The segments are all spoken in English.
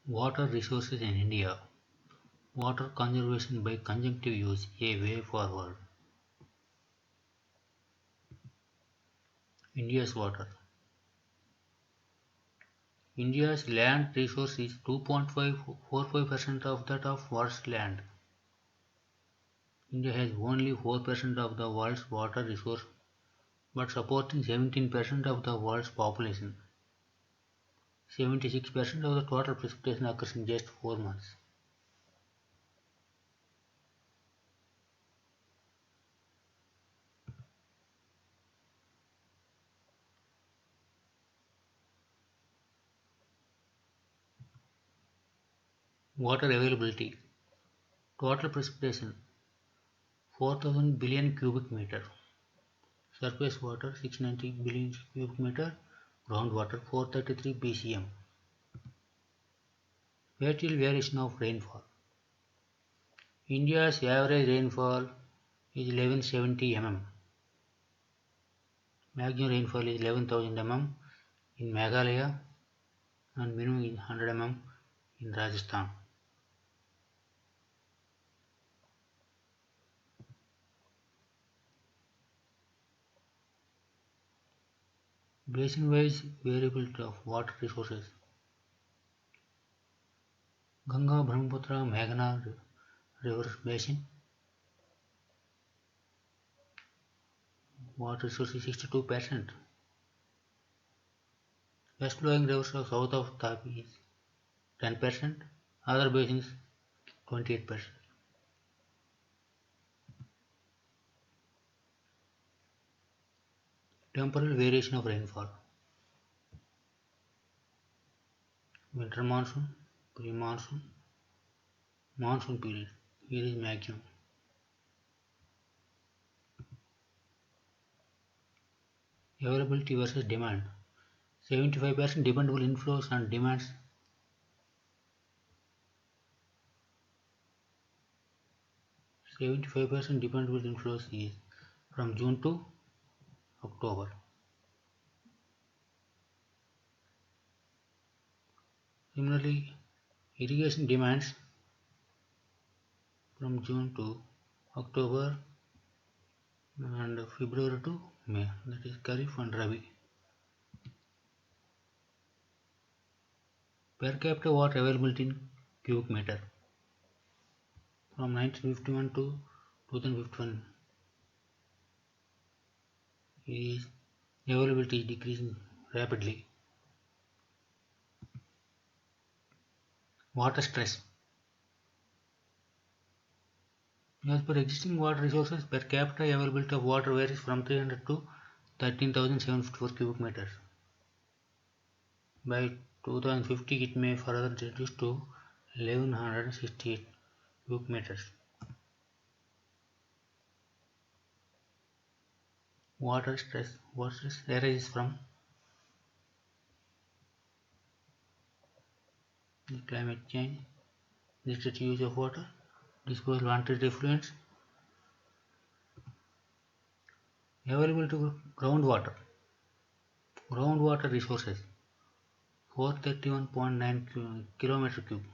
Water resources in India. Water conservation by conjunctive use, a way forward. India's water. India's land resource is 2.545% of that of world's land. India has only 4% of the world's water resource but supporting 17% of the world's population. 76% of the total precipitation occurs in just 4 months. Water availability. Total precipitation 4000 billion cubic meter. Surface water 690 billion cubic meter. Groundwater 433 bcm. Spatial variation of rainfall. India's average rainfall is 1170 mm. Maximum rainfall is 11,000 mm in Meghalaya and minimum is 100 mm in Rajasthan. Basin-wise variability of water resources. Ganga, Brahmaputra, Meghna river basin. Water resource is 62%. West flowing rivers of south of Tapi is 10%. Other basins 28%. Temporal variation of rainfall. Winter monsoon, pre-monsoon, monsoon period. Here is maximum. Availability versus demand. 75% dependable inflows and demands. 75% dependable inflows is from June to October. Similarly, irrigation demands from June to October and February to May, that is Kharif and Rabi. Per capita water availability in cubic meter from 1951 to 2051 is availability is decreasing rapidly. Water stress. As per existing water resources, per capita availability of water varies from 300 to 13,754 cubic meters. By 2050, it may further reduce to 1168 cubic meters. Water stress. Water stress arises from climate change, restricted use of water, disposal of untreated effluents, availability of groundwater. Groundwater resources 431.9 kilometer cube.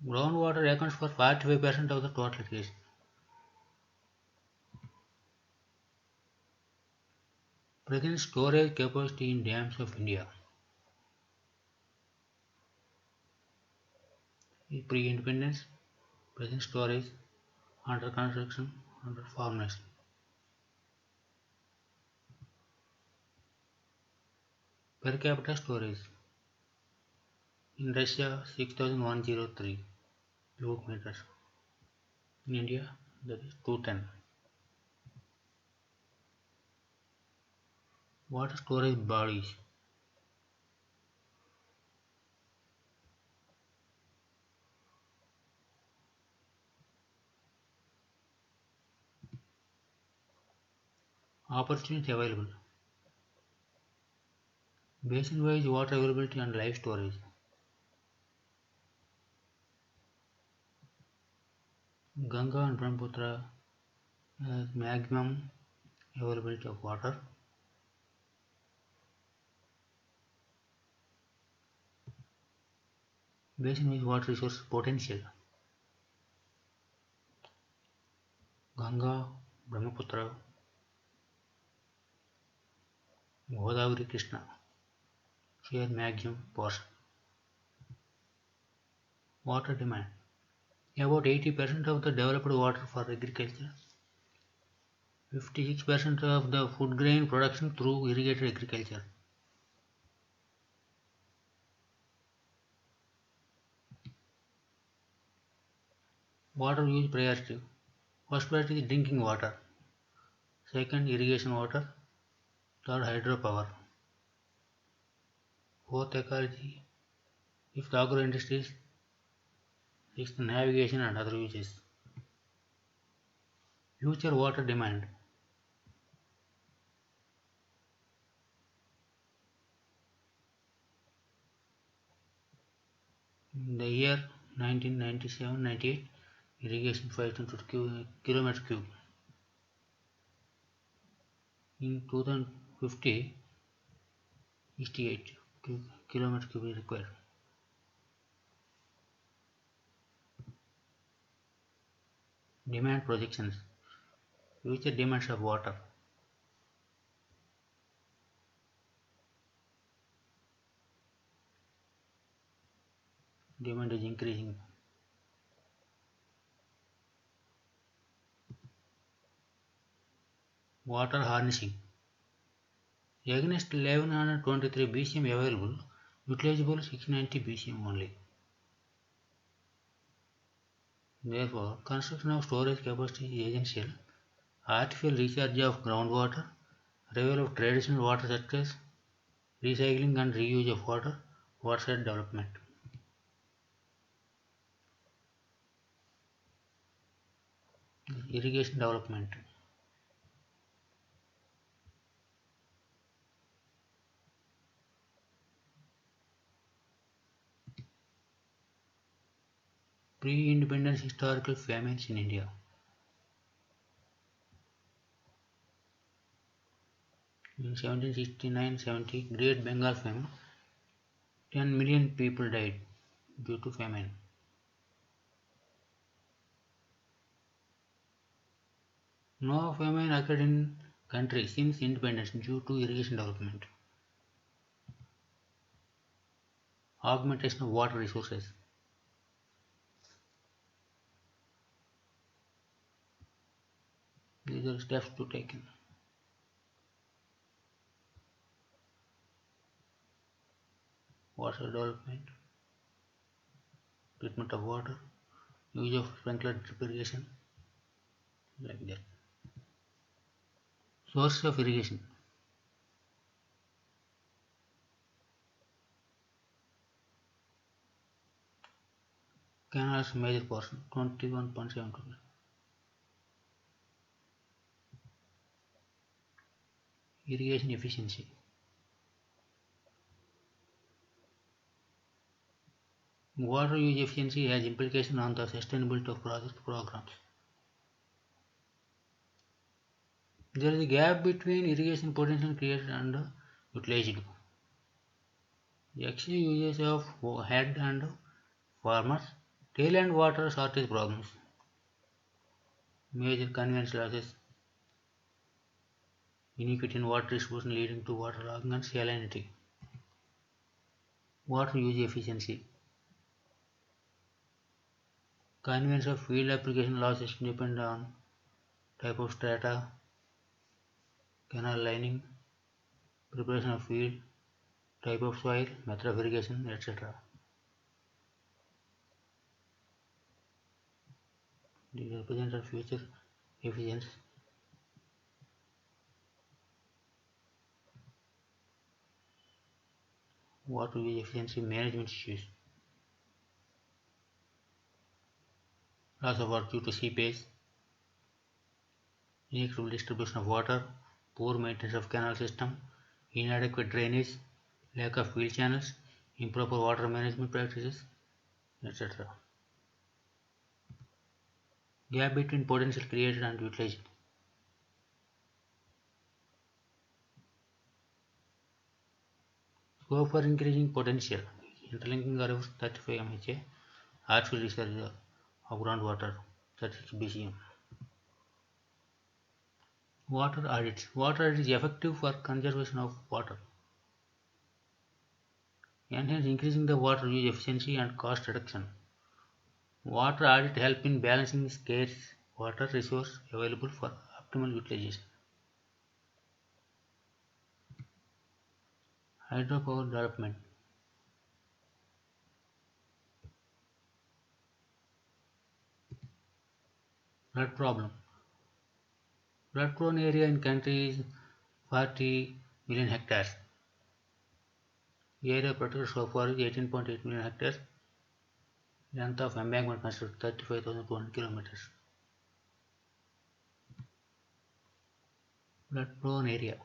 Groundwater accounts for 45% of the total irrigation. Present storage capacity in dams of India. Pre-independence, present storage, under construction, under formation. Per capita storage. In Russia, 6,103 cubic meters. In India, that is 210. Water storage bodies. Opportunities available. Basin-wise water availability and live storage. Ganga and Brahmaputra has maximum availability of water. Basin-wise water resource potential: Ganga, Brahmaputra, Godavari, Krishna share maximum portion. Water demand: about 80% of the developed water for agriculture, 56% of the food grain production through irrigated agriculture. Water use priority: first priority is drinking water, second irrigation water, third hydropower, fourth ecology, fifth agro industries, sixth navigation and other uses. Future water demand: in the year 1997-98, irrigation 500 kilometer cube. In 2050, 68 kilometer cube is required. Demand projections: future demands of water. Demand is increasing. Water harnessing: against 1123 BCM available, utilizable 690 BCM only. Therefore, construction of storage capacity is essential. Artificial recharge of groundwater, revival of traditional water sectors, recycling and reuse of water, watershed development. Irrigation development. Pre-independence historical famines in India. In 1769-70, Great Bengal famine, 10 million people died due to famine. No famine occurred in country since independence due to irrigation development. Augmentation of water resources. These are steps to take. Water development, treatment of water, use of sprinkler drip irrigation, like that. Source of irrigation. Canals major portion 21.7%. Irrigation efficiency. Water use efficiency has implication on the sustainability of project programs. There is a gap between irrigation potential created and utilized. The excessive usage of head and farmers, tail and water shortage problems, major conveyance losses, inequity in water distribution leading to waterlogging and salinity. Water use efficiency. Conveyance of field application losses depend on type of strata, canal lining, preparation of field, type of soil, method of irrigation, etc. These represent our future efficiency. Water use efficiency management issues. Loss of water due to seepage, inequitable distribution of water, poor maintenance of canal system, inadequate drainage, lack of field channels, improper water management practices, etc. Gap between potential created and utilized. Scope for increasing potential. interlinking around 35 mHa, artificial discharge of groundwater 36 BCM. Water audits. Water audit is effective for conservation of water. Enhance increasing the water use efficiency and cost reduction. Water audit help in balancing scarce water resource available for optimal utilization. Hydropower development. Flood problem. Flood prone area in country is 40 million hectares. Area protected so far is 18.8 million hectares. Length of embankment considered 35,200 kilometers. Flood prone area.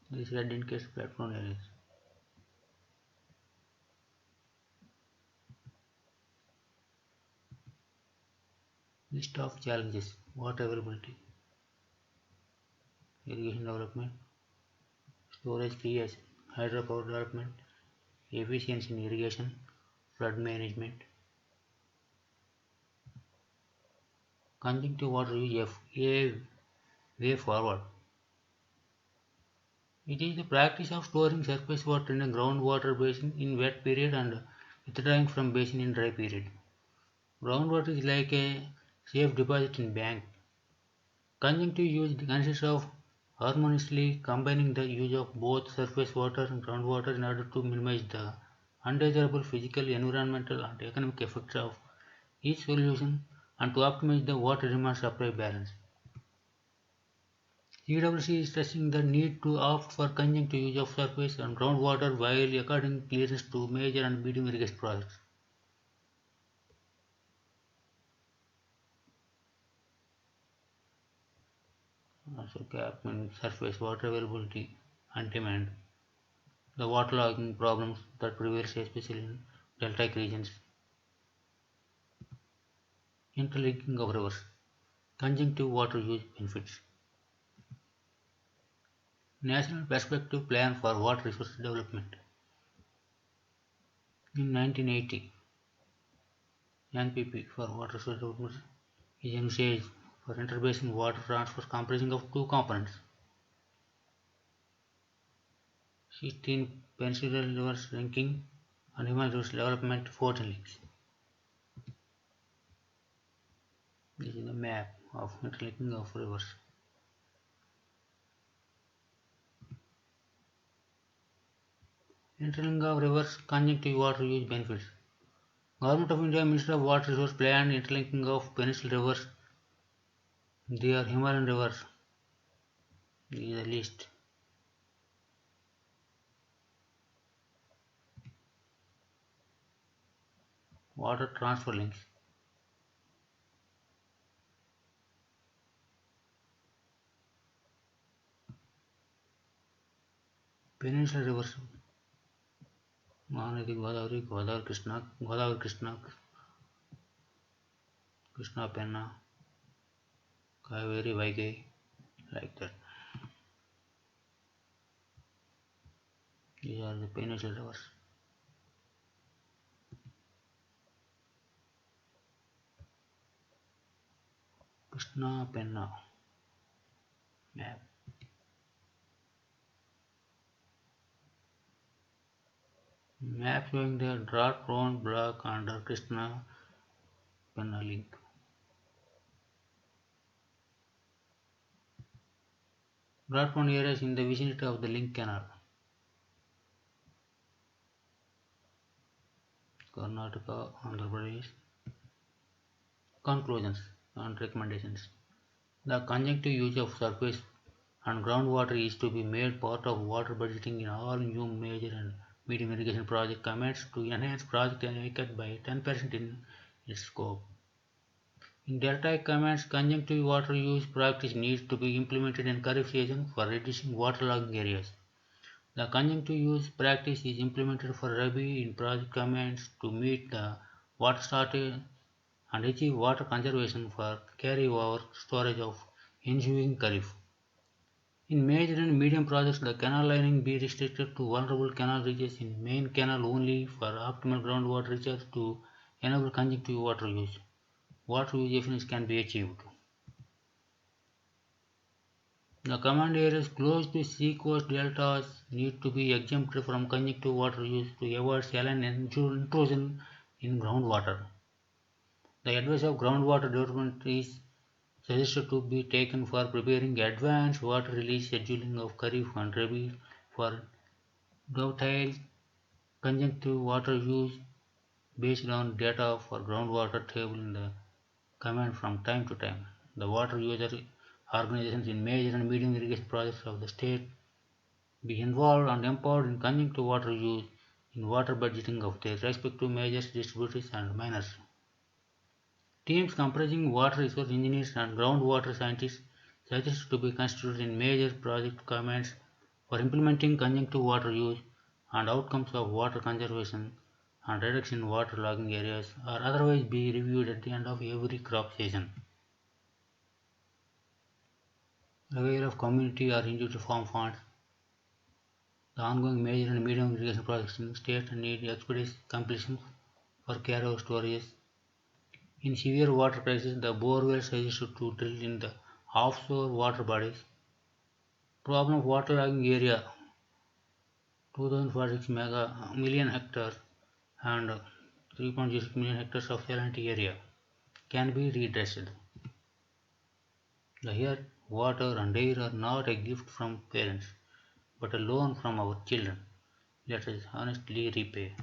This red indicates flood prone areas. List of challenges. Water availability, irrigation development, storage creation, hydropower development, efficiency in irrigation, flood management. Conjunctive water use a way forward. It is the practice of storing surface water in a groundwater basin in wet period and withdrawing from basin in dry period. Groundwater is like a safe deposit in bank. Conjunctive use consists of harmoniously combining the use of both surface water and groundwater in order to minimize the undesirable physical, environmental, and economic effects of each solution and to optimize the water demand supply balance. CWC is stressing the need to opt for conjunctive use of surface and groundwater while according clearance to major and medium irrigation projects. Also cap means surface water availability and demand. The waterlogging problems that prevail especially in deltaic regions. Interlinking of rivers. Conjunctive water use benefits. National Perspective Plan for Water Resource Development. In 1980, NPP for Water Resource Development is envisaged for interbasin water transfer comprising of two components. 16 peninsular rivers linking and Himalaya rivers development 14 links. This is the map of interlinking of rivers. Interlinking of rivers, conjunctive water use benefits. Government of India Ministry of Water Resource planned interlinking of peninsular rivers. They are Himalayan rivers. This is the list. Water transfer links. Peninsular rivers. Mahanadi, Godavari, Godavari, Krishna, Penna, Kaveri, Vaigai, like that. These are the peninsular rivers. Krishna, Penna map. Map showing the drought prone block under Krishna Penna link. Drought prone areas in the vicinity of the link canal. Karnataka, Andhra Pradesh. Conclusions and recommendations. The conjunctive use of surface and groundwater is to be made part of water budgeting in all new major and medium irrigation project comments to enhance project adequate by 10% in its scope. In deltaic comments, conjunctive water use practice needs to be implemented in Kharif season for reducing waterlogging areas. The conjunctive use practice is implemented for Rabi in project comments to meet the water shortage and achieve water conservation for carry-over storage of ensuing Kharif. In major and medium projects, the canal lining be restricted to vulnerable canal reaches in main canal only for optimal groundwater recharge to enable conjunctive water use. Water use efficiency can be achieved. The command areas close to sea coast deltas need to be exempted from conjunctive water use to avoid saline intrusion in groundwater. The advice of groundwater development is suggested to be taken for preparing advanced water release scheduling of Kharif and Rabi for dovetail conjunctive water use based on data for groundwater table in the command from time to time. The water user organizations in major and medium irrigation projects of the state be involved and empowered in conjunctive water use in water budgeting of their respective majors, distributors and miners. Teams comprising water resource engineers and groundwater scientists suggested to be constituted in major project commands for implementing conjunctive water use and outcomes of water conservation and reduction in water logging areas or otherwise be reviewed at the end of every crop season. Aware of community or individual farm funds, the ongoing major and medium irrigation projects in the state need expeditious completion for carryover storage. In severe water crisis, the borewells suggested to drill in the offshore water bodies. Problem of waterlogging area 2046 million hectares and 3.06 million hectares of salinity area can be redressed. The air, water and air are not a gift from parents but a loan from our children. Let us honestly repay.